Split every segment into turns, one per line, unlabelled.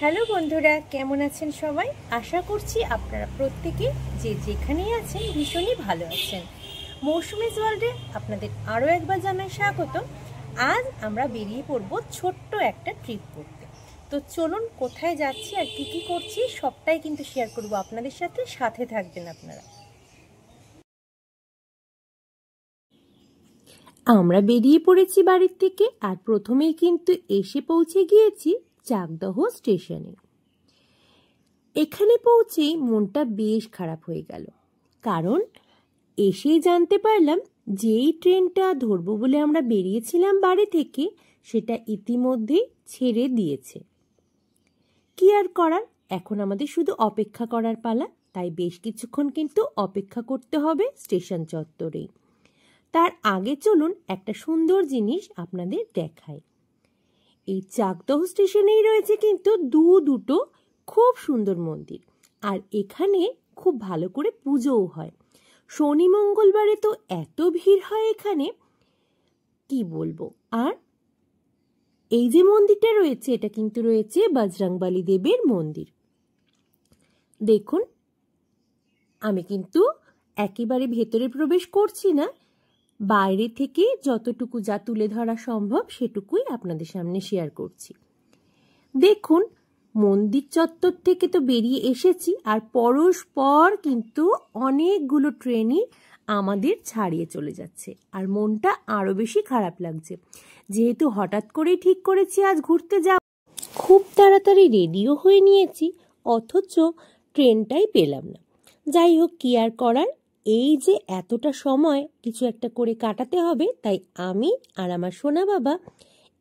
Hello বন্ধুরা, কেমন আছেন সবাই? আশা করছি আপনারা প্রত্যেকে যে যেখানেই আছেন ভীষণই ভালো আছেন। মৌসুমিজ ওয়ার্ল্ডে আপনাদের আরও একবার জানাই স্বাগত। আজ আমরা বেরিয়ে পড়ব ছোট্ট একটা ট্রিপ করতে। তো চলুন, কোথায় যাচ্ছি আর কি করছি সবটাই কিন্তু শেয়ার করব আপনাদের সাথে। সাথে থাকবেন আপনারা। আমরা বেরিয়ে পড়েছি বাড়ির থেকে, আর প্রথমেই কিন্তু এসে পৌঁছে গিয়েছি চাকদহ স্টেশনে। এখানে পৌঁছেই মনটা বেশ খারাপ হয়ে গেল, কারণ এসেই জানতে পারলাম যেই ট্রেনটা ধরবো বলে আমরা বেরিয়েছিলাম বাড়ি থেকে, সেটা ইতিমধ্যেই ছেড়ে দিয়েছে। কি আর করার, এখন আমাদের শুধু অপেক্ষা করার পালা। তাই বেশ কিছুক্ষণ কিন্তু অপেক্ষা করতে হবে স্টেশন চত্বরেই। তার আগে চলুন একটা সুন্দর জিনিস আপনাদের দেখাই। এই চাকদহ স্টেশনেই রয়েছে কিন্তু দুটো খুব সুন্দর মন্দির, আর এখানে খুব ভালো করে পুজোও হয়। শনি মঙ্গলবারে তো এত ভিড় হয় এখানে, কি বলবো। আর এই যে মন্দিরটা রয়েছে, এটা কিন্তু রয়েছে বজরংবলী দেবের মন্দির। দেখুন, আমি কিন্তু একেবারে ভেতরে প্রবেশ করছি না, বাইরে থেকে যতটুকু যা তুলে ধরা সম্ভব সেটুকুই আপনাদের সামনে শেয়ার করছি। দেখুন, মন্দির চত্বর থেকে তো বেরিয়ে এসেছি, আর পরস্পর কিন্তু অনেকগুলো ট্রেনই আমাদের ছাড়িয়ে চলে যাচ্ছে, আর মনটা আরো বেশি খারাপ লাগছে। যেহেতু হঠাৎ করেই ঠিক করেছি আজ ঘুরতে যাব, খুব তাড়াতাড়ি রেডিও হয়ে নিয়েছি, অথচ ট্রেনটাই পেলাম না। যাই হোক, কি আর করার, এই যে এতটা সময় কিছু একটা করে কাটাতে হবে, তাই আমি আর আমার সোনা বাবা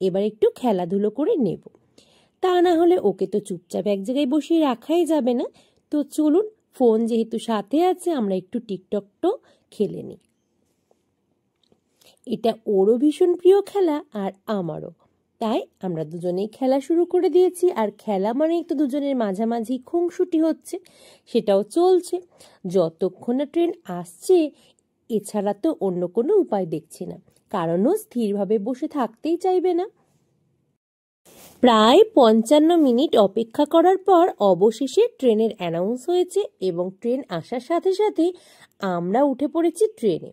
এবার একটু খেলাধুলো করে নেব। তা না হলে ওকে তো চুপচাপ এক জায়গায় বসিয়ে রাখাই যাবে না। তো চলুন, ফোন যেহেতু সাথে আছে, আমরা একটু টিকটকটো খেলে নিই। এটা ওরও ভীষণ প্রিয় খেলা, আর আমারও। তাই আমরা দুজনেই খেলা শুরু করে দিয়েছি। আর খেলা মানেই তো দুজনের মাঝামাঝি খুনসুটি হচ্ছে, সেটাও চলছে যতক্ষণ না ট্রেন আসছে। এছাড়া তো অন্য কোনো উপায় দেখছি না, কারণও স্থিরভাবে বসে থাকতেই চাইবে না। প্রায় 55 মিনিট অপেক্ষা করার পর অবশেষে ট্রেনের অ্যানাউন্স হয়েছে, এবং ট্রেন আসার সাথে সাথে আমরা উঠে পড়েছি ট্রেনে।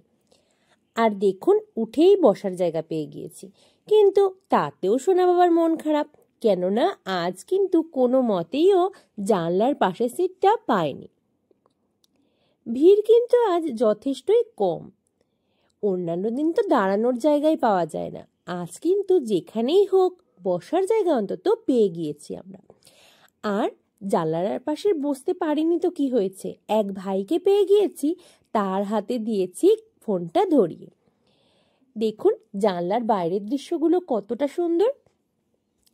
আর দেখুন, উঠেই বসার জায়গা পেয়ে গিয়েছি, কিন্তু তাতেও সোনা বাবার মন খারাপ, কেননা আজ কিন্তু কোনো মতেইও জানলার পাশের সিটটা পায়নি। ভিড় কিন্তু আজ যথেষ্টই কম। অন্যান্য দিন তো দাঁড়ানোর জায়গায় পাওয়া যায় না, আজ কিন্তু যেখানেই হোক বসার জায়গা অন্তত পেয়ে গিয়েছি আমরা। আর জানলার পাশে বসতে পারিনি তো কি হয়েছে, এক ভাইকে পেয়ে গিয়েছি, তার হাতে দিয়েছি ফোনটা ধরিয়ে। দেখুন জানলার বাইরের দৃশ্যগুলো কতটা সুন্দর।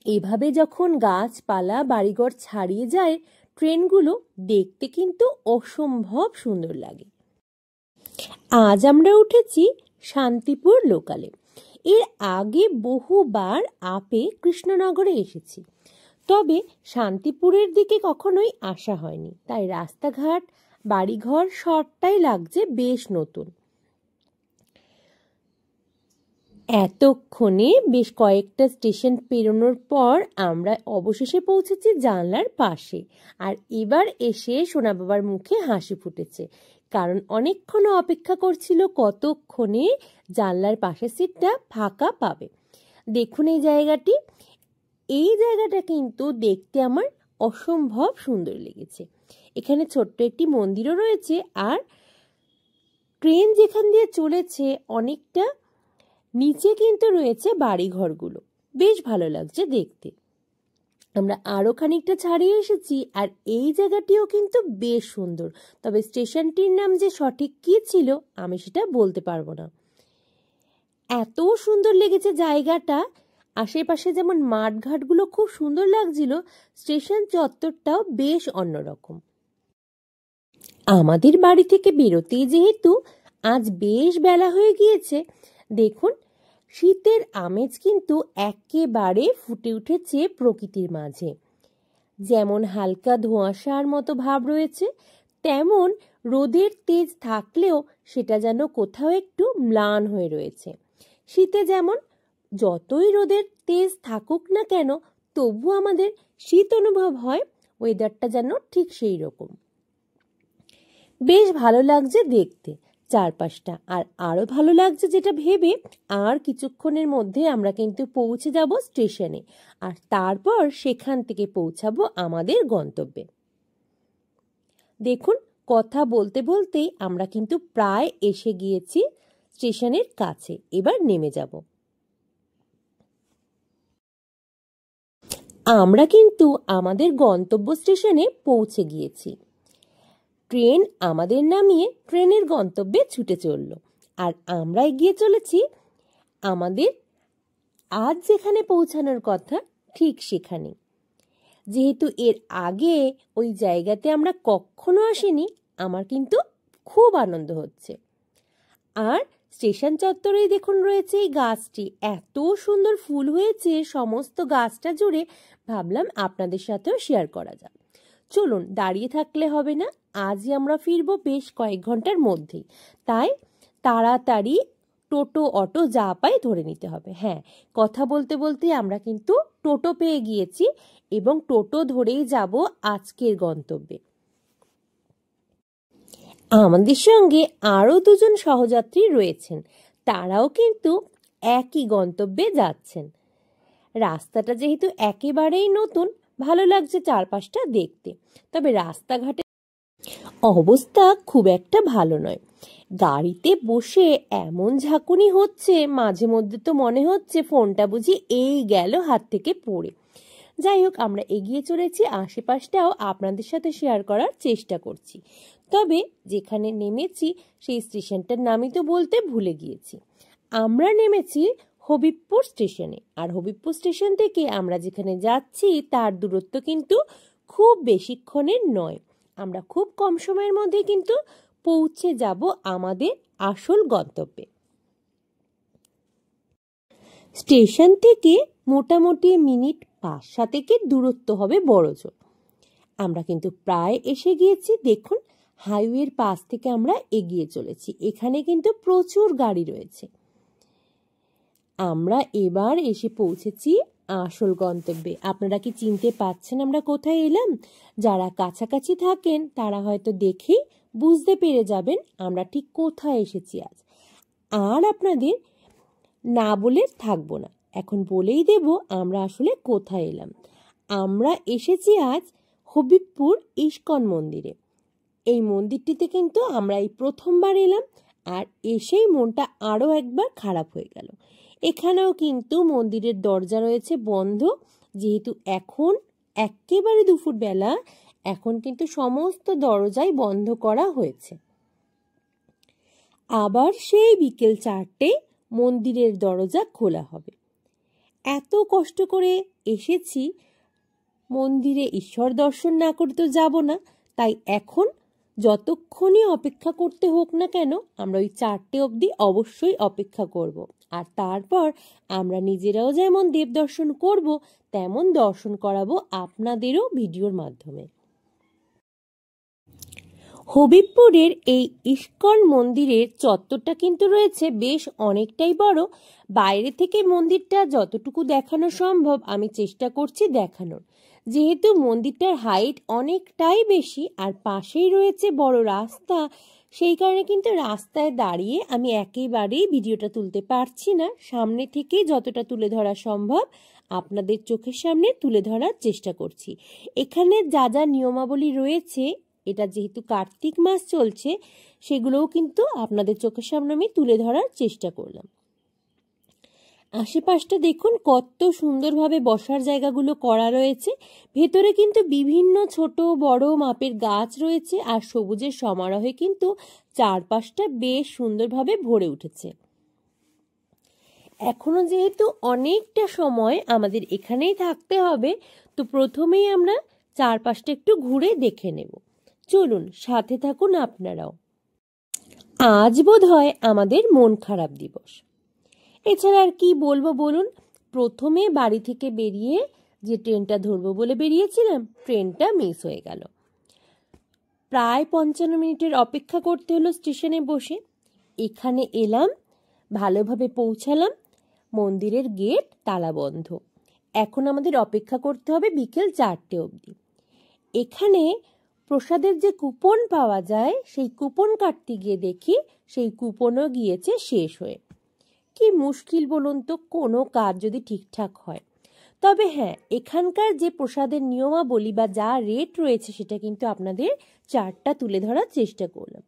এভাবে যখন গাছপালা বাড়িঘর ছাড়িয়ে যায় ট্রেনগুলো, দেখতে কিন্তু অসম্ভব সুন্দর লাগে। আজ আমরা উঠেছি শান্তিপুর লোকালে। এর আগে বহুবার আপে কৃষ্ণনগরে এসেছি, তবে শান্তিপুরের দিকে কখনোই আসা হয়নি। তাই রাস্তাঘাট বাড়িঘর সবটাই লাগছে বেশ নতুন। এতক্ষণে বেশ কয়েকটা স্টেশন পেরোনোর পর আমরা অবশেষে পৌঁছেছি জানলার পাশে। আর এবার এসে সোনা বাবার মুখে হাসি ফুটেছে, কারণ অনেকক্ষণ অপেক্ষা করছিল কতক্ষণে জানলার পাশের সিটটা ফাঁকা পাবে। দেখুন এই জায়গাটা কিন্তু দেখতে আমার অসম্ভব সুন্দর লেগেছে। এখানে ছোট্ট একটি মন্দিরও রয়েছে, আর ট্রেন যেখান দিয়ে চলেছে অনেকটা নিচে কিন্তু রয়েছে বাড়িঘরগুলো, বেশ ভালো লাগছে দেখতে। আমরা আরো খানিকটা ছাড়িয়ে এসেছি, আর এই জায়গাটিও কিন্তু বেশ সুন্দর, তবে স্টেশনটির নাম যে সঠিক কি ছিল আমি সেটা বলতে পারবো না। এত সুন্দর লেগেছে জায়গাটা, আশেপাশে যেমন মাঠঘাটগুলো খুব সুন্দর লাগছিল, স্টেশন চত্বরটাও বেশ অন্যরকম। আমাদের বাড়ি থেকে বেরোতেই যেহেতু আজ বেশ বেলা হয়ে গিয়েছে, দেখুন শীতের আমেজ কিন্তু একেবারে ফুটে উঠেছে প্রকৃতির মাঝে। যেমন হালকা ধোঁয়াশার মতো ভাব রয়েছে, তেমন রোদের তেজ থাকলেও সেটা যেন কোথাও একটু ম্লান হয়ে রয়েছে। শীতে যেমন যতই রোদের তেজ থাকুক না কেন, তবু আমাদের শীত অনুভব হয়। ওয়েদারটা যেন ঠিক সেই রকম। বেশ ভালো লাগছে দেখতে চারপাশটা। আর আরো ভালো লাগছে যেটা ভেবে, আর কিছুক্ষণের মধ্যে আমরা কিন্তু পৌঁছে যাব স্টেশনে, আর তারপর সেখান থেকে পৌঁছাবো আমাদের গন্তব্যে। দেখুন, কথা বলতে বলতেই আমরা কিন্তু প্রায় এসে গিয়েছি স্টেশনের কাছে। এবার নেমে যাব। আমরা কিন্তু আমাদের গন্তব্য স্টেশনে পৌঁছে গিয়েছি। ট্রেন আমাদের নামিয়ে ট্রেনের গন্তব্যে ছুটে চলল, আর আমরা এগিয়ে চলেছি আমাদের আজ যেখানে পৌঁছানোর কথা ঠিক সেখানে। যেহেতু এর আগে ওই জায়গাতে আমরা কখনো আসিনি, আমার কিন্তু খুব আনন্দ হচ্ছে। আর স্টেশন চত্বরেই দেখুন রয়েছে এই গাছটি, এত সুন্দর ফুল হয়েছে সমস্ত গাছটা জুড়ে। ভাবলাম আপনাদের সাথেও শেয়ার করা যাক। চলুন, দাঁড়িয়ে থাকলে হবে না, আজই আমরা ফিরবো বেশ কয়েক ঘন্টার মধ্যেই। তাই তাড়াতাড়ি টোটো অটো যা পাই ধরে নিতে হবে। হ্যাঁ, কথা বলতে বলতে আমরা কিন্তু টোটো পেয়ে গিয়েছি এবং টোটো ধরেই যাব আজকের গন্তব্যে। আমাদের সঙ্গে আরও দুজন সহযাত্রী রয়েছেন, তারাও কিন্তু একই গন্তব্যে যাচ্ছেন। রাস্তাটা যেহেতু একেবারেই নতুন, ভালো লাগছে চারপাশটা দেখতে। তবে রাস্তাঘাটের অবস্থা খুব একটা ভালো নয়। গাড়িতে বসে এমন ঝাঁকুনি হচ্ছে, মাঝে মধ্যে তো মনে হচ্ছে ফোনটা বুঝি এই গেল হাত থেকে পড়ে। যাই হোক, আমরা এগিয়ে চলেছি, আশেপাশটাও আপনাদের সাথে শেয়ার করার চেষ্টা করছি। তবে যেখানে নেমেছি সেই স্টেশনটার নামই তো বলতে ভুলে গিয়েছি। আমরা নেমেছি হবিবপুর স্টেশনে, আর হবিবপুর স্টেশন থেকে আমরা যেখানে যাচ্ছি তার দূরত্ব কিন্তু খুব বেশিক্ষণের নয়। আমরা খুব কম সময়ের মধ্যে কিন্তু পৌঁছে যাব আমাদের আসল গন্তব্যে। স্টেশন থেকে মোটামুটি মিনিট 5 থেকে দূরত্ব হবে বড়জোর। আমরা কিন্তু প্রায় এসে গিয়েছি। দেখুন, হাইওয়ের পাশ থেকে আমরা এগিয়ে চলেছি। এখানে কিন্তু প্রচুর গাড়ি রয়েছে। আমরা এবার এসে পৌঁছেছি আসল গন্তব্যে। আপনারা কি চিনতে পারছেন আমরা কোথায় এলাম? যারা কাছাকাছি থাকেন তারা হয়তো দেখেই বুঝতে পেরে যাবেন আমরা ঠিক কোথায় এসেছি আজ। আর আপনাদের না বলে থাকবো না, এখন বলেই দেব আমরা আসলে কোথায় এলাম। আমরা এসেছি আজ হবিবপুর ইস্কন মন্দিরে। এই মন্দিরটিতে কিন্তু আমরা এই প্রথমবার এলাম, আর এসেই মনটা আরও একবার খারাপ হয়ে গেল। এখানেও কিন্তু মন্দিরের দরজা রয়েছে বন্ধ, যেহেতু এখন একেবারে দুপুর বেলা, এখন কিন্তু সমস্ত দরজাই বন্ধ করা হয়েছে। আবার সেই বিকেল 4টে মন্দিরের দরজা খোলা হবে। এত কষ্ট করে এসেছি মন্দিরে, ঈশ্বর দর্শন না করে তো যাব না। তাই এখন যতক্ষণই অপেক্ষা করতে হোক না কেন, আমরা ওই 4টে অবধি অবশ্যই অপেক্ষা করব। আর তারপর আমরা নিজেরাও যেমন দেব দর্শন করব, তেমন দর্শন করাবো আপনাদেরও ভিডিওর মাধ্যমে। হবিবপুরের এই ইস্কন মন্দিরের চত্বরটা কিন্তু রয়েছে বেশ অনেকটাই বড়। বাইরে থেকে মন্দিরটা যতটুকু দেখানো সম্ভব আমি চেষ্টা করছি দেখানোর। যেহেতু মন্দিরটার হাইট অনেকটাই বেশি আর পাশেই রয়েছে বড় রাস্তা, সেই কারণে কিন্তু রাস্তায় দাঁড়িয়ে আমি একেবারেই ভিডিওটা তুলতে পারছি না। সামনে থেকে যতটা তুলে ধরা সম্ভব আপনাদের চোখের সামনে তুলে ধরার চেষ্টা করছি। এখানে যা যা নিয়মাবলী রয়েছে, এটা যেহেতু কার্তিক মাস চলছে, সেগুলোও কিন্তু আপনাদের চোখের সামনে আমি তুলে ধরার চেষ্টা করলাম। আশেপাশটা দেখুন কত সুন্দরভাবে বসার জায়গাগুলো করা রয়েছে। ভেতরে কিন্তু বিভিন্ন ছোট বড় মাপের গাছ রয়েছে, আর সবুজের সমারোহে কিন্তু চারপাশটা বেশ সুন্দরভাবে ভরে উঠেছে। এখনো যেহেতু অনেকটা সময় আমাদের এখানেই থাকতে হবে, তো প্রথমেই আমরা চারপাশটা একটু ঘুরে দেখে নেব। চলুন, সাথে থাকুন আপনারাও। আজ বোধহয় আমাদের মন খারাপ দিবস। এছাড়া আর কি বলবো বলুন। প্রথমে বাড়ি থেকে বেরিয়ে যে ট্রেনটা ধরবো বলে বেরিয়েছিলাম, ট্রেনটা মিস হয়ে গেল। প্রায় 55 মিনিটের অপেক্ষা করতে হলো স্টেশনে বসে। এখানে এলাম, ভালোভাবে পৌঁছালাম, মন্দিরের গেট তালা বন্ধ। এখন আমাদের অপেক্ষা করতে হবে বিকেল 4টে অবধি। এখানে প্রসাদের যে কুপন পাওয়া যায় সেই কুপন কাটতে গিয়ে দেখি সেই কুপনও গিয়েছে শেষ হয়ে। কি মুশকিল বলুন তো, কোনো কাজ যদি ঠিকঠাক হয়। তবে হ্যাঁ, এখানকার যে প্রসাদের নিয়মাবলী বা যা রেট রয়েছে সেটা কিন্তু আপনাদের চার্টটা তুলে ধরার চেষ্টা করলাম।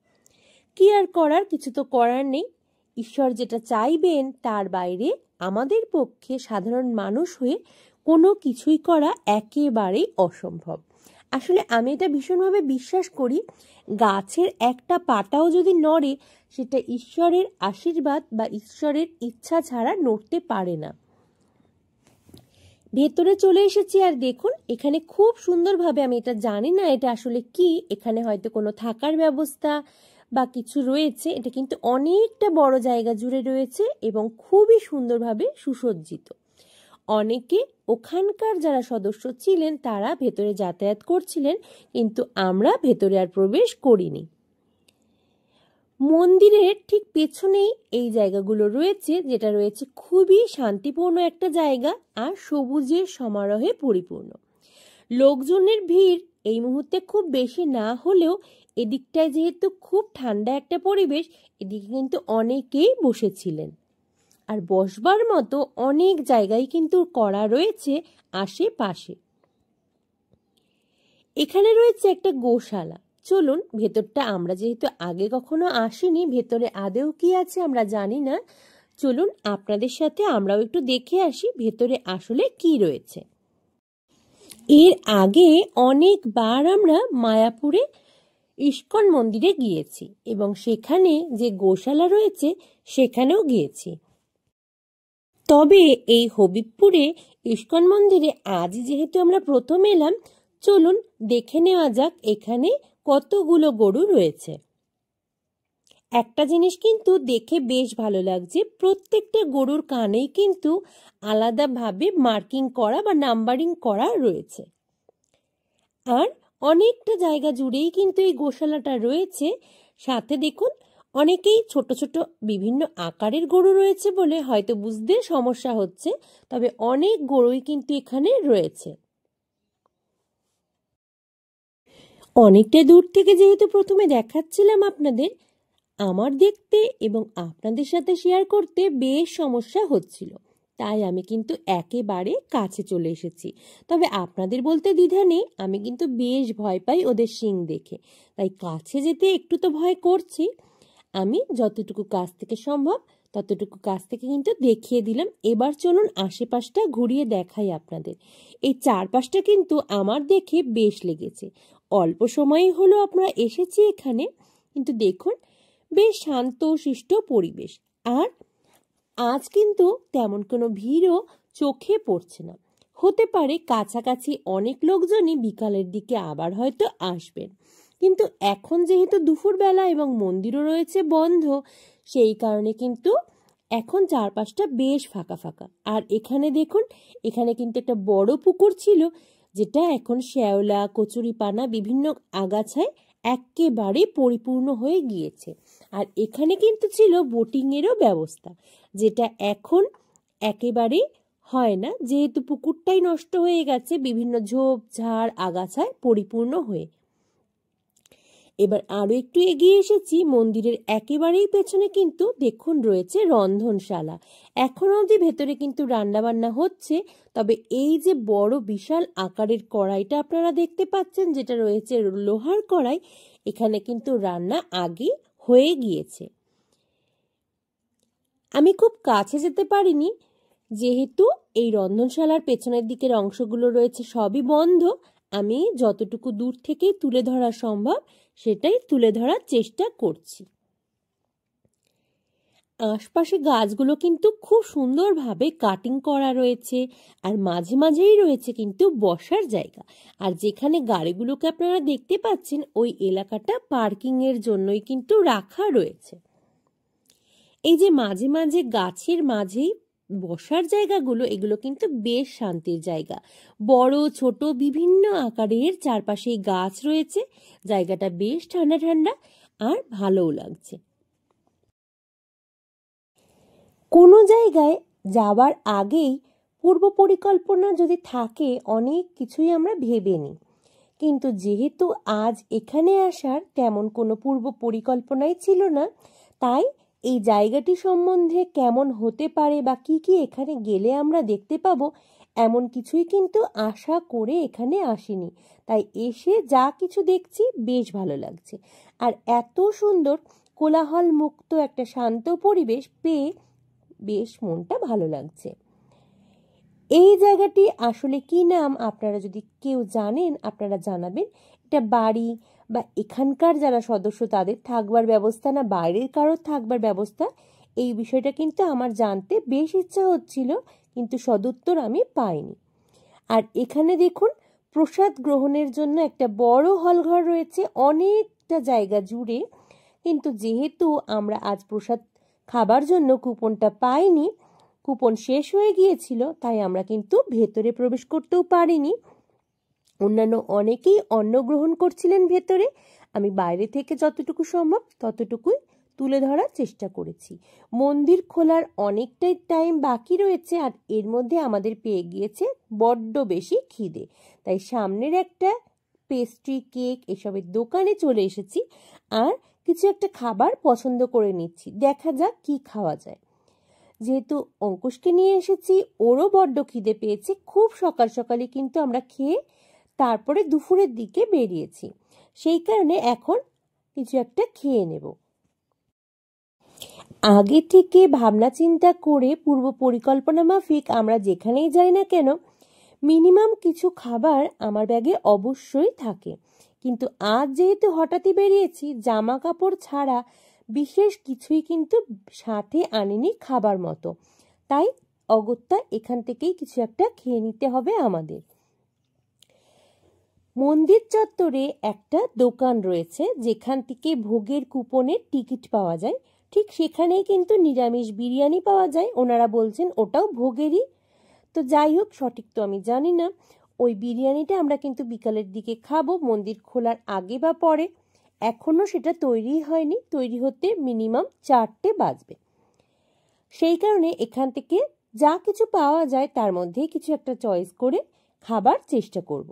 কি আর করার, কিছু তো করার নেই। ঈশ্বর যেটা চাইবেন তার বাইরে আমাদের পক্ষে সাধারণ মানুষ হয়ে কোনো কিছুই করা একেবারেই অসম্ভব। আসলে আমি এটা ভীষণভাবে বিশ্বাস করি, গাছের একটা পাতাও যদি নড়ে সেটা ঈশ্বরের আশীর্বাদ বা ঈশ্বরের ইচ্ছা ছাড়া নড়তে পারে না। ভেতরে চলে এসেছি আর দেখুন এখানে খুব সুন্দরভাবে, আমি এটা জানি না এটা আসলে কি, এখানে হয়তো কোনো থাকার ব্যবস্থা বা কিছু রয়েছে। এটা কিন্তু অনেকটা বড় জায়গা জুড়ে রয়েছে এবং খুবই সুন্দরভাবে সুসজ্জিত। অনেকে ওখানকার যারা সদস্য ছিলেন তারা ভেতরে যাতায়াত করছিলেন, কিন্তু আমরা ভেতরে আর প্রবেশ করিনি। মন্দিরের ঠিক পেছনেই এই জায়গাগুলো রয়েছে, যেটা রয়েছে খুবই শান্তিপূর্ণ একটা জায়গা আর সবুজের সমারোহে পরিপূর্ণ। লোকজনের ভিড় এই মুহূর্তে খুব বেশি না হলেও এদিকটায় যেহেতু খুব ঠান্ডা একটা পরিবেশ, এদিকে কিন্তু অনেকেই বসেছিলেন। আর বসবার মতো অনেক জায়গায় কিন্তু করা রয়েছে আশেপাশে। এখানে রয়েছে একটা গোশালা। চলুন ভেতরটা, আমরা যেহেতু আগে কখনো আসিনি, ভেতরে আদেও কি আছে আমরা জানি না, চলুন আপনাদের সাথে আমরাও একটু দেখে আসি ভেতরে আসলে কি রয়েছে। এর আগে অনেকবার আমরা মায়াপুরে ইস্কন মন্দিরে গিয়েছি এবং সেখানে যে গোশালা রয়েছে সেখানেও গিয়েছি। তবে এই হবিবপুরে ইস্কন মন্দিরে আজ যেহেতু আমরা প্রথম এলাম, চলুন দেখে নেওয়া যাক এখানে কতগুলো গরু রয়েছে। একটা জিনিস কিন্তু দেখে বেশ ভালো লাগছে, প্রত্যেকটা গরুর কানেই কিন্তু আলাদাভাবে মার্কিং করা বা নাম্বারিং করা রয়েছে। আর অনেকটা জায়গা জুড়েই কিন্তু এই গোশালাটা রয়েছে। সাথে দেখুন অনেকেই ছোট ছোট বিভিন্ন আকারের গরু রয়েছে বলে হয়তো বুঝতে সমস্যা হচ্ছে, তবে অনেক গরুই কিন্তু এখানে রয়েছে। অনেকটা দূর থেকে যেহেতু প্রথমে দেখাচ্ছিলাম আপনাদের, আমার দেখতে এবং আপনাদের সাথে শেয়ার করতে বেশ সমস্যা হচ্ছিল, তাই আমি কিন্তু একেবারে কাছে চলে এসেছি। তবে আপনাদের বলতে দ্বিধা নেই, আমি কিন্তু বেশ ভয় পাই ওদের শিং দেখে, তাই কাছে যেতে একটু তো ভয় করছি। আমি যতটুকু কাছ থেকে সম্ভব ততটুকু কাছ থেকে কিন্তু দেখিয়ে দিলাম। এবার চলুন আশেপাশটা ঘুরিয়ে দেখাই আপনাদের। এই চারপাশটা কিন্তু আমার দেখে বেশ লেগেছে। অল্প সময়ই হলো আমরা এসেছি এখানে, কিন্তু দেখুন বেশ শান্ত শিষ্ট পরিবেশ। আর আজ কিন্তু তেমন কোনো ভিড়ও চোখে পড়ছে না। হতে পারে কাছাকাছি অনেক লোকজনই বিকালের দিকে আবার হয়তো আসবেন, কিন্তু এখন যেহেতু দুপুরবেলা এবং মন্দিরও রয়েছে বন্ধ, সেই কারণে কিন্তু এখন চারপাশটা বেশ ফাঁকা ফাঁকা। আর এখানে দেখুন, এখানে কিন্তু একটা বড় পুকুর ছিল, যেটা এখন শ্যাওলা কচুরিপানা বিভিন্ন আগাছায় একেবারে পরিপূর্ণ হয়ে গিয়েছে। আর এখানে কিন্তু ছিল বোটিংয়েরও ব্যবস্থা, যেটা এখন একেবারে হয় না, যেহেতু পুকুরটাই নষ্ট হয়ে গেছে বিভিন্ন ঝোপ ঝাড় আগাছায় পরিপূর্ণ হয়ে। এবার আরো একটু এগিয়ে এসেছি, মন্দিরের একেবারেই পেছনে কিন্তু দেখুন রয়েছে রন্ধনশালা। এখনো অবধি ভেতরে কিন্তু রান্নাবান্না হচ্ছে। তবে এই যে বড় বিশাল আকারের কড়াইটা আপনারা দেখতে পাচ্ছেন, যেটা রয়েছে লোহার কড়াই, এখানে কিন্তু রান্না আগে হয়ে গিয়েছে। আমি খুব কাছে যেতে পারিনি, যেহেতু এই রন্ধনশালার পেছনের দিকের অংশগুলো রয়েছে সবই বন্ধ। আমি যতটুকু দূর থেকে তুলে ধরা সম্ভব সেটাই তুলে ধরার চেষ্টা করছি। আশপাশে গাছগুলো কিন্তু খুব সুন্দরভাবে কাটিং করা রয়েছে, আর মাঝে মাঝেই রয়েছে কিন্তু বসার জায়গা। আর যেখানে গাড়িগুলোকে আপনারা দেখতে পাচ্ছেন, ওই এলাকাটা পার্কিং এর জন্যই কিন্তু রাখা রয়েছে। এই যে মাঝে মাঝে গাছের মাঝেই বসার জায়গাগুলো, এগুলো কিন্তু বেশ শান্তির জায়গা। বড় ছোট বিভিন্ন আকারের চারপাশে গাছ রয়েছে, জায়গাটা বেশ ঠান্ডা ঠান্ডা আর ভালোও লাগছে। কোনো জায়গায় যাবার আগেই পূর্ব পরিকল্পনা যদি থাকে অনেক কিছুই আমরা ভেবে নিই, কিন্তু যেহেতু আজ এখানে আসার তেমন কোনো পূর্ব পরিকল্পনাই ছিল না, তাই এই জায়গাটি সম্বন্ধে কেমন হতে পারে বা কি কি এখানে গেলে আমরা দেখতে পাবো এমন কিছুই কিন্তু আশা করে এখানে আসিনি। তাই এসে যা কিছু দেখছি বেশ ভালো লাগছে, আর এত সুন্দর কোলাহল মুক্ত একটা শান্ত পরিবেশ পেয়ে বেশ মনটা ভালো লাগছে। এই জায়গাটি আসলে কি নাম আপনারা যদি কেউ জানেন আপনারা জানাবেন। এটা বাড়ি বা এখানকার যারা সদস্য তাদের থাকবার ব্যবস্থা না বাইরের কারোর থাকবার ব্যবস্থা, এই বিষয়টা কিন্তু আমার জানতে বেশ ইচ্ছা হচ্ছিল, কিন্তু সদুত্তর আমি পাইনি। আর এখানে দেখুন প্রসাদ গ্রহণের জন্য একটা বড় হলঘর রয়েছে অনেকটা জায়গা জুড়ে, কিন্তু যেহেতু আমরা আজ প্রসাদ খাবার জন্য কুপনটা পাইনি, কুপন শেষ হয়ে গিয়েছিল, তাই আমরা কিন্তু ভেতরে প্রবেশ করতেও পারিনি। অন্যান্য অনেকেই অন্ন গ্রহণ করছিলেন ভেতরে, আমি বাইরে থেকে যতটুকু সম্ভব ততটুকুই তুলে ধরার চেষ্টা করেছি। মন্দির খোলার অনেকটাই টাইম বাকি রয়েছে, আর এর মধ্যে আমাদের পেয়ে গিয়েছে বড্ড বেশি খিদে, তাই সামনের একটা পেস্ট্রি কেক এসবের দোকানে চলে এসেছি আর কিছু একটা খাবার পছন্দ করে নিচ্ছি, দেখা যাক কি খাওয়া যায়। যেহেতু অঙ্কুশকে নিয়ে এসেছি, ওরও বড্ড খিদে পেয়েছে, খুব সকাল সকালে কিন্তু আমরা খেয়ে তারপরে দুপুরের দিকে বেরিয়েছি, সেই কারণে এখন কিছু একটা খেয়ে নেব। আগে থেকে ভাবনা চিন্তা করে পূর্ব পরিকল্পনা মাফিক আমরা যেখানেই যাই না কেন মিনিমাম কিছু খাবার আমার ব্যাগে অবশ্যই থাকে, কিন্তু আজ যেহেতু হঠাৎই বেরিয়েছি জামা কাপড় ছাড়া বিশেষ কিছুই কিন্তু সাথে আনিনি খাবার মতো, তাই অগত্যা এখান থেকেই কিছু একটা খেয়ে নিতে হবে আমাদের। মন্দির চত্বরে একটা দোকান রয়েছে যেখান থেকে ভোগের কুপনের টিকিট পাওয়া যায়, ঠিক সেখানেই কিন্তু নিরামিষ বিরিয়ানি পাওয়া যায়, ওনারা বলছেন ওটাও ভোগেরই। তো যাই হোক, সঠিক তো আমি জানি না। ওই বিরিয়ানিটা আমরা কিন্তু বিকালের দিকে খাবো, মন্দির খোলার আগে বা পরে, এখনো সেটা তৈরি হয়নি, তৈরি হতে মিনিমাম 4টে বাজবে। সেই কারণে এখান থেকে যা কিছু পাওয়া যায় তার মধ্যে কিছু একটা চয়েস করে খাবার চেষ্টা করব।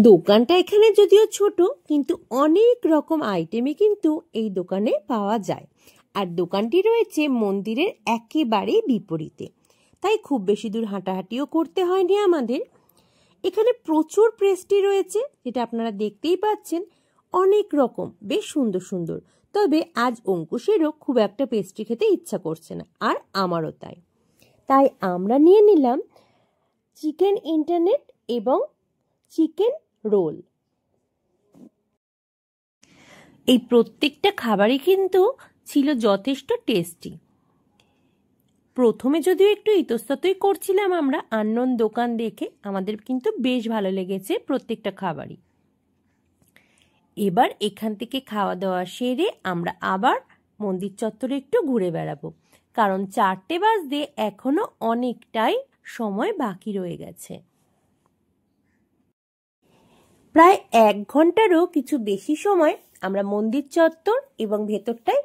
দোকানটা এখানে যদিও ছোট, কিন্তু অনেক রকম আইটেমই কিন্তু এই দোকানে পাওয়া যায়, আর দোকানটি রয়েছে মন্দিরের একেবারে বিপরীতে, তাই খুব বেশি দূর হাঁটাহাঁটিও করতে হয়নি আমাদের। এখানে প্রচুর পেস্ট্রি রয়েছে, যেটা আপনারা দেখতেই পাচ্ছেন, অনেক রকম বেশ সুন্দর সুন্দর। তবে আজ অঙ্কুশেরও খুব একটা পেস্ট্রি খেতে ইচ্ছা করছে না, আর আমারও তাই। তাই আমরা নিয়ে নিলাম চিকেন ইন্টারনেট এবং চিকেন রোল। এই প্রত্যেকটা খাবারই কিন্তু ছিল যথেষ্ট টেস্টি। প্রথমে যদিও একটু ইতস্ততই করছিলাম আমরা আননোন দোকান দেখে, আমাদের কিন্তু বেশ ভালো লেগেছে প্রত্যেকটা খাবারই। এবার এখান থেকে খাওয়া দাওয়া সেরে আমরা আবার মন্দির চত্বরে একটু ঘুরে বেড়াবো, কারণ 4টে বাজতে এখনো অনেকটাই সময় বাকি রয়ে গেছে। প্রায় 1 ঘন্টারও কিছু বেশি সময় আমরা মন্দির চত্বর এবং ভেতরটায়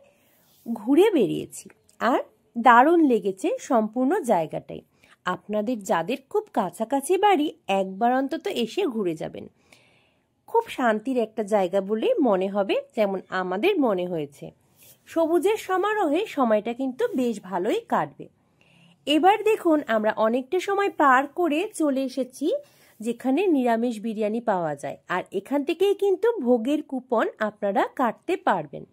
ঘুরে বেরিয়েছি, আর দারুণ লেগেছে সম্পূর্ণ জায়গাটাই। আপনাদের যাদের খুব কাছাকাছি বাড়ি একবার অন্তত এসে ঘুরে যাবেন, খুব শান্তির একটা জায়গা বলেই মনে হবে, যেমন আমাদের মনে হয়েছে। সবুজের সমারোহে সময়টা কিন্তু বেশ ভালোই কাটবে। এবার দেখুন আমরা অনেকটা সময় পার করে চলে এসেছি যেখানে নিরামিষ বিরিয়ানি পাওয়া যায়, আর এখান থেকেই কিন্তু ভোগের কুপন আপনারা কাটতে পারবেন।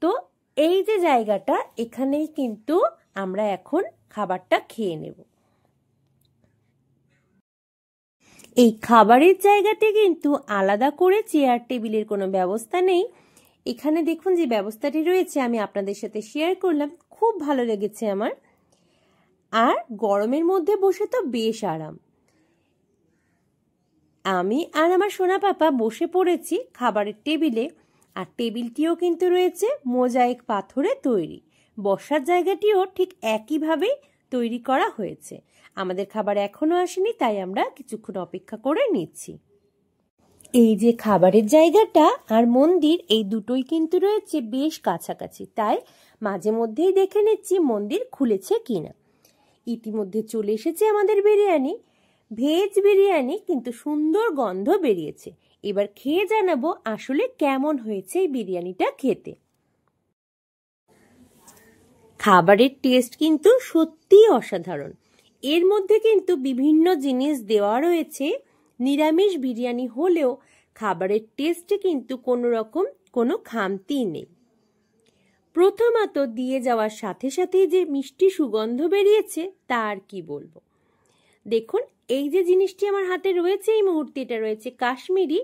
তো এই যে জায়গাটা, এখানেই কিন্তু আমরা এখন খাবারটা খেয়ে নেব। এই খাবারের জায়গাতে কিন্তু আলাদা করে চেয়ার টেবিলের কোনো ব্যবস্থা নেই। এখানে দেখুন যে ব্যবস্থাটি রয়েছে আমি আপনাদের সাথে শেয়ার করলাম, খুব ভালো লেগেছে আমার। আর গরমের মধ্যে বসে তো বেশ আরাম। আমি আর আমার সোনা পাপা বসে পড়েছি খাবারের টেবিলে, আর টেবিলটিও কিন্তু রয়েছে মোজাইক পাথরে তৈরি, বসার জায়গাটিও ঠিক একইভাবে তৈরি করা হয়েছে। আমাদের খাবার এখনো আসেনি, তাই আমরা কিছুক্ষণ অপেক্ষা করে নিচ্ছি। এই যে খাবারের জায়গাটা আর মন্দির, এই দুটোই কিন্তু রয়েছে বেশ কাছাকাছি, তাই মাঝে মধ্যেই দেখে নিচ্ছি মন্দির খুলেছে কিনা। ইতিমধ্যে চলে এসেছে আমাদের বিরিয়ানি, ভেজ বিরিয়ানি, কিন্তু সুন্দর গন্ধ বেরিয়েছে। এবার খেয়ে জানাবো আসলে কেমন হয়েছে এই বিরিয়ানিটা খেতে। খাবারের টেস্ট কিন্তু সত্যিই অসাধারণ। এর মধ্যে কিন্তু বিভিন্ন জিনিস দেওয়া রয়েছে। নিরামিষ বিরিয়ানি হলেও খাবারের টেস্টে কিন্তু কোনো খামতি নেই। প্রথমত দিয়ে যাওয়ার সাথে সাথেই যে মিষ্টি সুগন্ধ বেরিয়েছে তা আর কি বলবো। দেখুন, এই যে জিনিসটি আমার হাতে রয়েছে এই মুহূর্তে, এটা রয়েছে কাশ্মীরি।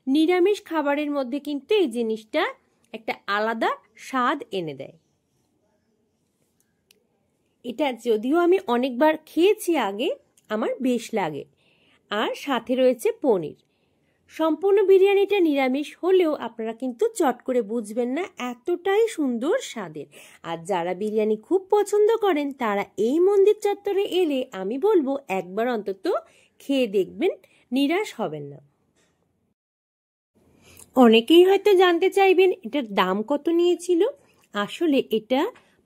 নিরামিষ খাবারের মধ্যে কিন্তু এই জিনিসটা একটা আলাদা স্বাদ এনে দেয়। এটা যদিও আমি অনেকবার খেয়েছি আগে, আমার বেশ লাগে। আর সাথে রয়েছে পনির। সম্পূর্ণ বিরিয়ানিটা নিরামিষ হলেও আপনারা কিন্তু চট করে বুঝবেন না, এতটাই সুন্দর স্বাদের। আর যারা বিরিয়ানি খুব পছন্দ করেন তারা এই মন্দির চত্বরে এলে আমি বলবো একবার অন্তত খেয়ে দেখবেন, নিরাশ হবেন না। অনেকেই হয়তো জানতে চাইবেন এটার দাম কত নিয়েছিল। আসলে এটা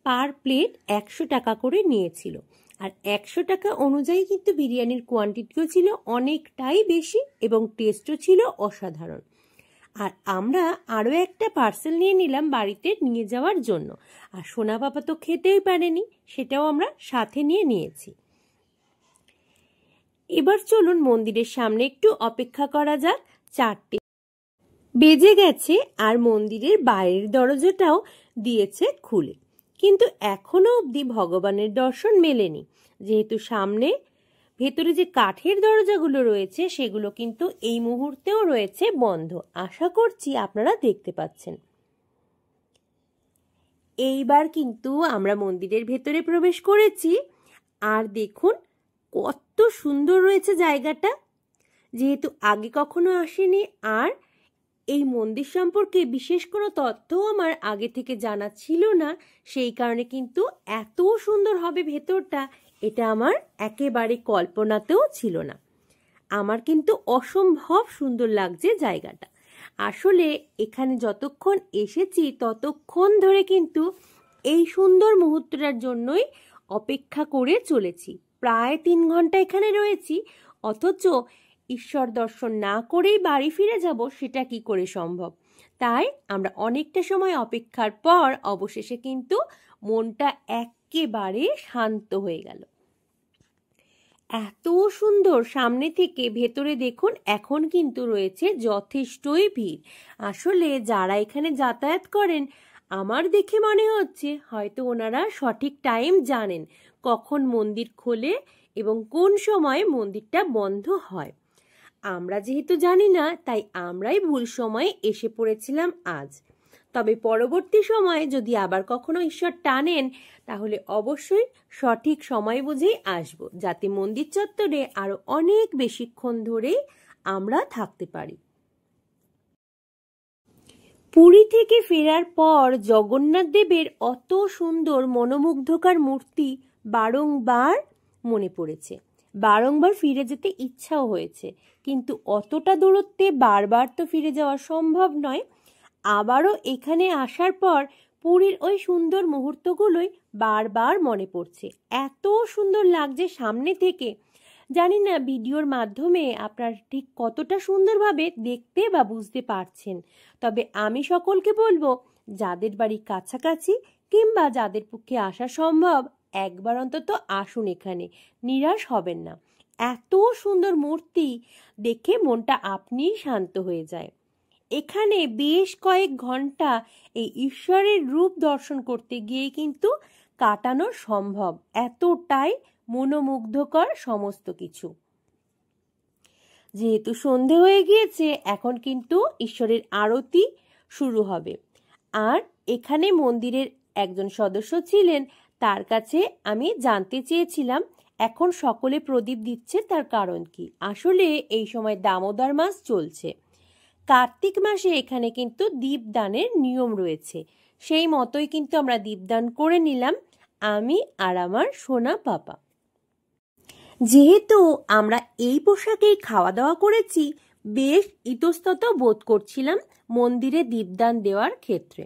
পার প্লেট 100 টাকা করে নিয়েছিল। আর 100 টাকা অনুযায়ী কিন্তু বিরিয়ানির কোয়ান্টিটিও ছিল অনেকটাই বেশি এবং টেস্টও ছিল অসাধারণ। আর আমরা আরও একটা পার্সেল নিয়ে নিলাম বাড়িতে নিয়ে যাওয়ার জন্য। আর সোনা বাবা তো খেতেই পারেনি, সেটাও আমরা সাথে নিয়েছি। এবার চলুন মন্দিরের সামনে একটু অপেক্ষা করা যাক। 4টে বেজে গেছে আর মন্দিরের বাইরের দরজাটাও দিয়েছে খুলে, কিন্তু এখনো অবধি ভগবানের দর্শন মেলেনি। যেহেতু সামনে ভেতরে যে কাঠের দরজাগুলো রয়েছে সেগুলো কিন্তু এই মুহূর্তেও রয়েছে বন্ধ। আশা করছি আপনারা দেখতে পাচ্ছেন। এইবার কিন্তু আমরা মন্দিরের ভেতরে প্রবেশ করেছি। আর দেখুন কত সুন্দর রয়েছে জায়গাটা। যেহেতু আগে কখনো আসেনি আর এই মন্দির সম্পর্কে বিশেষ কোনো তথ্যও আমার আগে থেকে জানা ছিল না, সেই কারণে কিন্তু এত সুন্দর হবে ভেতরটা এটা আমার একেবারে কল্পনাতেও ছিল না। আমার কিন্তু অসম্ভব সুন্দর লাগছে জায়গাটা। আসলে এখানে যতক্ষণ এসেছি ততক্ষণ ধরে কিন্তু এই সুন্দর মুহূর্তটার জন্যই অপেক্ষা করে চলেছি। প্রায় 3 ঘন্টা এখানে রয়েছি, অথচ ঈশ্বর দর্শন না করেই বাড়ি ফিরে যাব সেটা কি করে সম্ভব। তাই আমরা অনেকটা সময় অপেক্ষার পর অবশেষে কিন্তু মনটা একেবারে শান্ত হয়ে গেল। এত সুন্দর সামনে থেকে ভেতরে দেখুন, এখন কিন্তু রয়েছে যথেষ্টই ভিড়। আসলে যারা এখানে যাতায়াত করেন আমার দেখে মনে হচ্ছে হয়তো ওনারা সঠিক টাইম জানেন কখন মন্দির খোলে এবং কোন সময় মন্দিরটা বন্ধ হয়। আমরা যেহেতু জানি না তাই আমরাই ভুল সময়ে এসে পড়েছিলাম আজ। তবে পরবর্তী সময়ে যদি আবার কখনো ঈশ্বর টানেন তাহলে অবশ্যই সঠিক সময় বুঝেই আসব, যাতে মন্দির চত্বরে আরো অনেক বেশিক্ষণ ধরে আমরা থাকতে পারি। পুরী থেকে ফেরার পর জগন্নাথ দেবের অত সুন্দর মনোমুগ্ধকর মূর্তি বারংবার মনে পড়েছে, বারংবার ফিরে যেতে ইচ্ছাও হয়েছে, কিন্তু অতটা দূরত্বে বারবার তো ফিরে যাওয়া সম্ভব নয়। আবারও এখানে আসার পর পুরীর ওই সুন্দর মুহূর্তগুলোই বারবার মনে পড়ছে। এত সুন্দর লাগছে সামনে থেকে। জানি না ভিডিওর মাধ্যমে আপনারা ঠিক কতটা সুন্দরভাবে দেখতে বা বুঝতে পারছেন। তবে আমি সকলকে বলবো, যাদের বাড়ি কাছাকাছি কিংবা যাদের পক্ষে আসা সম্ভব একবার অন্তত আসুন, এখানে নিরাশ হবেন না। এত সুন্দর মূর্তি দেখে মনটা আপনিই শান্ত হয়ে যায়। এখানে বেশ কয়েক ঘন্টা এই ঈশ্বরের রূপ দর্শন করতে গিয়ে কিন্তু কাটানো সম্ভব, এতটাই মনোমুগ্ধকর সমস্ত কিছু। যেহেতু সন্ধে হয়ে গিয়েছে এখন কিন্তু ঈশ্বরের আরতি শুরু হবে। আর এখানে মন্দিরের একজন সদস্য ছিলেন, তার কাছে আমি জানতে চেয়েছিলাম এখন সকলে প্রদীপ দিচ্ছে তার কারণ কি। আসলে এই সময় দামোদর মাস চলছে, কার্তিক মাসে এখানে কিন্তু দীপদানের নিয়ম রয়েছে। সেই মতোই কিন্তু আমরা দীপদান করে নিলাম, আমি আর আমার সোনা পাপা। যেহেতু আমরা এই পোশাকেই খাওয়া দাওয়া করেছি, বেশ ইতস্তত বোধ করছিলাম মন্দিরে দীপদান দেওয়ার ক্ষেত্রে।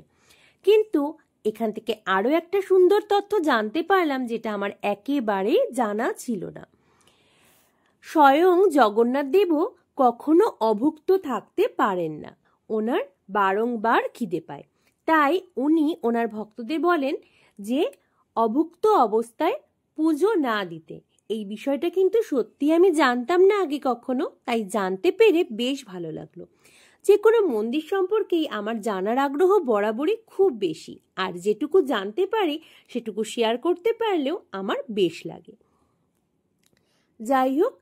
কিন্তু এখান থেকে আরও একটা সুন্দর তথ্য জানতে পারলাম, যেটা আমার একেবারেই জানা ছিল না। স্বয়ং জগন্নাথ দেবও কখনো অভুক্ত থাকতে পারেন না, ওনার বারংবার খিদে পায়। তাই উনি ওনার ভক্তদের বলেন যে অভুক্ত অবস্থায় পুজো না দিতে। এই বিষয়টা কিন্তু সত্যি আমি জানতাম না আগে কখনো, তাই জানতে পেরে বেশ ভালো লাগলো। যে কোনো মন্দির সম্পর্কেই আমার জানার আগ্রহ বরাবরই খুব বেশি, আর যেটুকু জানতে পারি সেটুকু শেয়ার করতে পারলেও আমার বেশ লাগে। যাই হোক,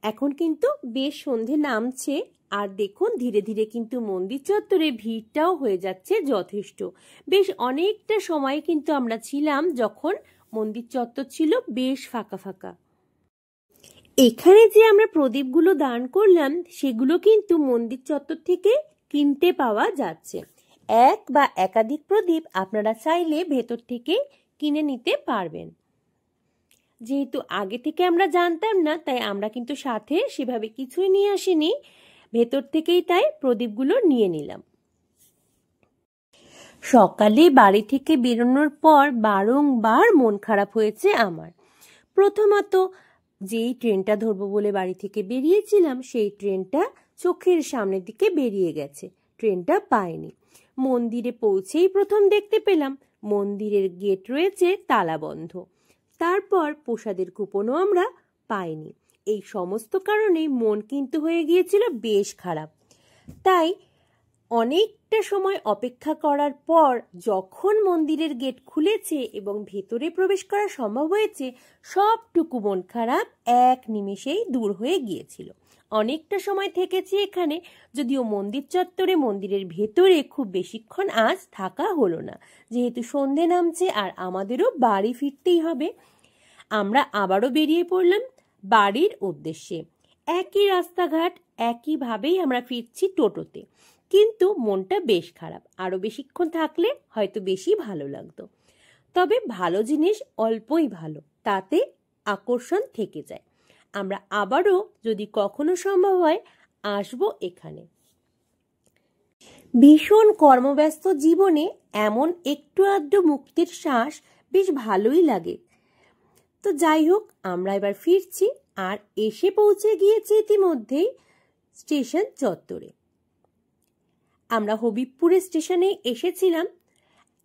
এখন কিন্তু বেশ সন্ধে নামছে, আর দেখুন ধীরে ধীরে কিন্তু মন্দির চত্বরে ভিড়টাও হয়ে যাচ্ছে যথেষ্ট। বেশ অনেকটা সময় কিন্তু আমরা ছিলাম যখন মন্দির চত্বর ছিল বেশ ফাঁকা ফাঁকা। এখানে যে আমরা প্রদীপগুলো দান করলাম সেগুলো কিন্তু মন্দির চত্বর থেকে কিনতে পাওয়া যাচ্ছে। এক বা একাধিক প্রদীপ আপনারা চাইলে ভেতর থেকে কিনে নিতে পারবেন। যেহেতু আগে থেকে আমরা জানতাম না, তাই আমরা কিন্তু সাথে সেভাবে কিছুই নিয়ে আসিনি, ভেতর থেকেই তাই প্রদীপগুলো নিয়ে নিলাম। সকালে বাড়ি থেকে বেরোনোর পর বারংবার মন খারাপ হয়েছে আমার। প্রথমত, যেই ট্রেনটা ধরবো বলে বাড়ি থেকে বেরিয়েছিলাম সেই ট্রেনটা চোখের সামনের দিকে বেরিয়ে গেছে, ট্রেনটা পাইনি। মন্দিরে পৌঁছেই প্রথম দেখতে পেলাম মন্দিরের গেট রয়েছে তালাবন্ধ। তারপর প্রসাদের কুপনও আমরা পাইনি। এই সমস্ত কারণে মন কিন্তু হয়ে গিয়েছিল বেশ খারাপ। তাই অনেকটা সময় অপেক্ষা করার পর যখন মন্দিরের গেট খুলেছে এবং ভেতরে প্রবেশ করা সম্ভব হয়েছে, সবটুকু মন খারাপ এক নিমেষেই দূর হয়ে গিয়েছিল। অনেকটা সময় থেকেছি এখানে, যদিও মন্দির চত্বরে মন্দিরের ভেতরে খুব বেশিক্ষণ আজ থাকা হলো না, যেহেতু সন্ধে নামছে আর আমাদেরও বাড়ি ফিরতেই হবে। আমরা আবারও বেরিয়ে পড়লাম বাড়ির উদ্দেশ্যে। একই রাস্তাঘাট, একইভাবেই আমরা ফিরছি টোটোতে, কিন্তু মনটা বেশ খারাপ। আরো বেশিক্ষণ থাকলে হয়তো বেশি ভালো লাগতো। তবে ভালো জিনিস অল্পই ভালো, তাতে আকর্ষণ থেকে যায়। আমরা আবারও যদি কখনো সম্ভব হয় আসবো এখানে। ভীষণ কর্মব্যস্ত জীবনে এমন একটু আধটু মুক্তির শ্বাস বেশ ভালোই লাগে। তো যাই হোক, আমরা এবার ফিরছি আর এসে পৌঁছে গিয়েছি ইতিমধ্যেই স্টেশন চত্বরে। আমরা হবিবপুরে স্টেশনে এসেছিলাম,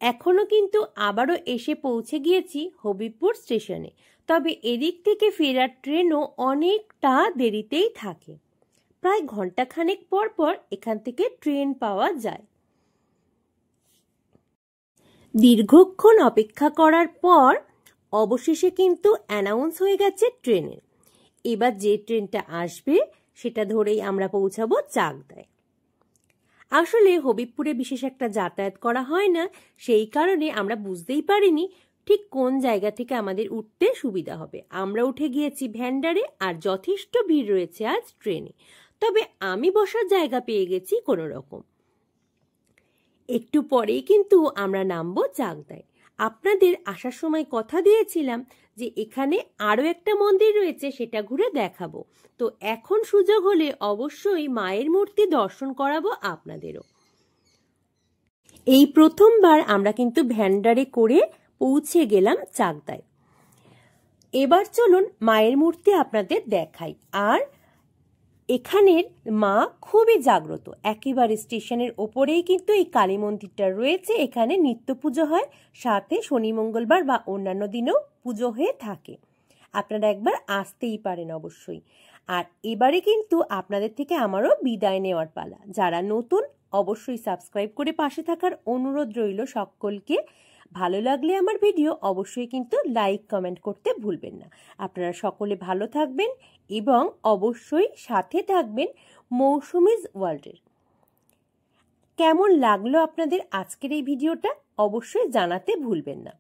এখনো কিন্তু আবারও এসে পৌঁছে গিয়েছি হবিবপুর স্টেশনে। তবে এদিক থেকে ফেরার ট্রেনও অনেকটা দেরিতেই থাকে, প্রায় ঘন্টাখানেক পর পর এখান থেকে ট্রেন পাওয়া যায়। দীর্ঘক্ষণ অপেক্ষা করার পর অবশেষে কিন্তু অ্যানাউন্স হয়ে গেছে ট্রেনের। এবার যে ট্রেনটা আসবে সেটা ধরেই আমরা পৌঁছাবো চাকদায়। আসলে হবিবপুরে বিশেষ একটা যাতায়াত করা হয় না, সেই কারণে আমরা বুঝতেই পারিনি ঠিক কোন জায়গা থেকে আমাদের উঠতে সুবিধা হবে। আমরা উঠে গিয়েছি ভ্যান্ডারে, আর যথেষ্ট ভিড় রয়েছে আজ ট্রেনে। তবে আমি বসার জায়গা পেয়ে গেছি কোনো রকম। একটু পরেই কিন্তু আমরা নামবো চাকদায়। আপনাদের আসার সময় কথা দিয়েছিলাম যে এখানে আরো একটা মন্দির রয়েছে, সেটা ঘুরে দেখাবো। তো এখন সুযোগ হলে অবশ্যই মায়ের মূর্তি দর্শন করাবো আপনাদেরও। এই প্রথমবার আমরা কিন্তু ভ্যান্ডারে করে পৌঁছে গেলাম চাকদায়। এবার চলুন মায়ের মূর্তি আপনাদের দেখাই। আর এখানের মা খুবই জাগ্রত, একেবারে স্টেশনের ওপরেই কিন্তু এই কালী মন্দিরটা রয়েছে। এখানে নিত্য পুজো হয়, সাথে শনি মঙ্গলবার বা অন্যান্য দিনেও পুজো হয়ে থাকে। আপনারা একবার আসতেই পারেন অবশ্যই। আর এবারে কিন্তু আপনাদের থেকে আমারও বিদায় নেওয়ার পালা। যারা নতুন অবশ্যই সাবস্ক্রাইব করে পাশে থাকার অনুরোধ রইল সকলকে। ভালো লাগলে আমার ভিডিও অবশ্যই কিন্তু লাইক কমেন্ট করতে ভুলবেন না। আপনারা সকলে ভালো থাকবেন এবং অবশ্যই সাথে থাকবেন মৌসুমিজ ওয়ার্ল্ডের। কেমন লাগলো আপনাদের আজকের এই ভিডিওটা অবশ্যই জানাতে ভুলবেন না।